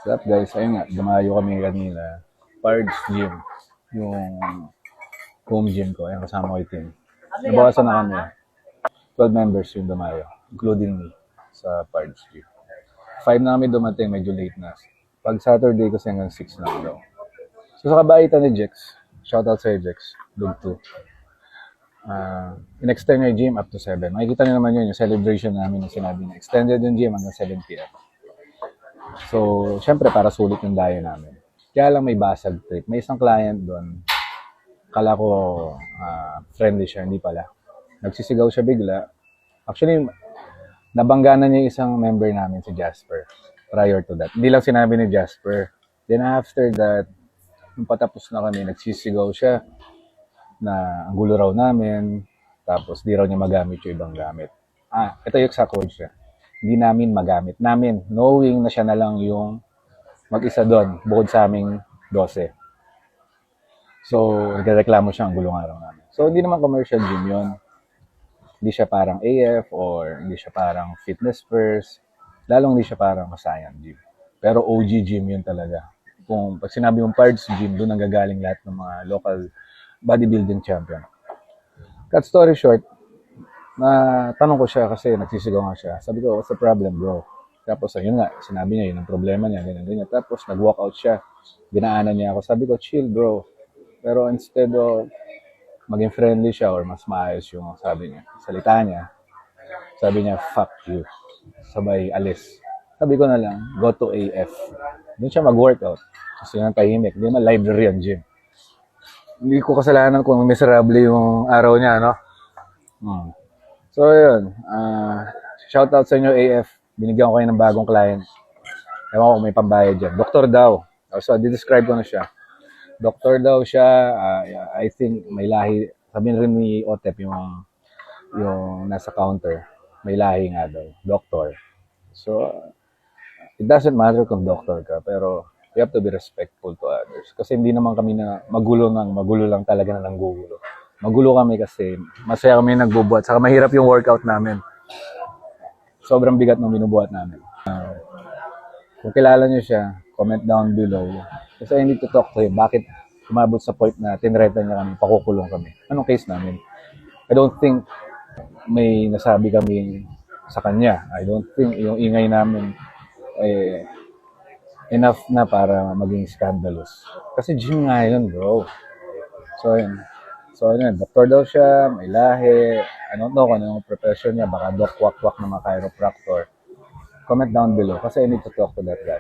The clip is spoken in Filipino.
What's up guys? Ayun nga, dumayo kami kanina. Pards Gym. Yung home gym ko. Ayun, kasama ko yung team. Nabawasan na kami. 12 members yung dumayo. Including me sa Pards Gym. 5 na kami dumating, medyo late na. Pag Saturday kasi hanggang 6 na daw. So sa kabaitan ni Jex, shoutout sa Jex, Dug 2. In-extend niya yung gym up to 7. Makikita niyo naman yun, yung celebration namin na sinabi niya. Extended yung gym hanggang 7 p.m. So, syempre para sulit yung dayo namin. Kaya lang may basag trip. May isang client doon. Kala ko friendly siya, hindi pala. Nagsisigaw siya bigla. Actually, nabangga na niya isang member namin, si Jasper. Prior to that. Hindi lang sinabi ni Jasper. Then after that, nung patapos na kami, nagsisigaw siya na ang gulo raw namin. Tapos di raw niya magamit yung ibang gamit. Ito yung exact word siya. Hindi namin magamit. Namin, knowing na siya na lang yung mag-isa doon, bukod sa aming 12. So, nagreklamo siya ang gulong araw namin. So, hindi naman commercial gym yun. Hindi siya parang AF or hindi siya parang fitness first. Lalong hindi siya parang Kasayan gym. Pero OG gym yun talaga. Kung pag sinabi mong Pards Gym, doon ang gagaling lahat ng mga local bodybuilding champion. Cut story short, na tanong ko siya kasi nagsisigaw nga siya. Sabi ko, what's the problem, bro? Tapos, ayun nga, sinabi niya, yun ang problema niya, ganyan. Tapos, nag-walk out siya. Dinaanan niya ako. Sabi ko, chill, bro. Pero instead of maging friendly siya or mas maayos yung sabi niya, salita niya, sabi niya, fuck you. Sabay, alis. Sabi ko na lang, go to AF. Doon siya mag-workout. Kasi yun ang tahimik. Hindi naman library ang gym. Hindi ko kasalanan kung miserable yung araw niya, no? So, yun. Shoutout sa inyo, AF. Binigyan ko kayo ng bagong client. Ewan ko kung may pambayad dyan. Doktor daw. So, di-describe ko na siya. Doktor daw siya. I think may lahi. Sabihin rin ni Otep yung nasa counter. May lahi nga daw. Doktor. So, it doesn't matter kung doktor ka. Pero, we have to be respectful to others. Kasi hindi naman kami na magulo lang talaga na nanggugulo. Magulo kami kasi masaya kami nagbubuhat. Saka mahirap yung workout namin. Sobrang bigat ng binubuhat namin. Kung kilala nyo siya, comment down below. Kasi I need to talk to him. Bakit umabot sa point na tinreta niya kami, pakukulong kami? Anong case namin? I don't think may nasabi kami sa kanya. I don't think yung ingay namin enough na para maging scandalous. Kasi gym nga yun, bro. So, yun. So, ano yun, doktor daw siya, may lahi. I don't know kung anong profession niya. Baka doc-wak-wak na mga chiropractor. Comment down below kasi I need to talk to that guy.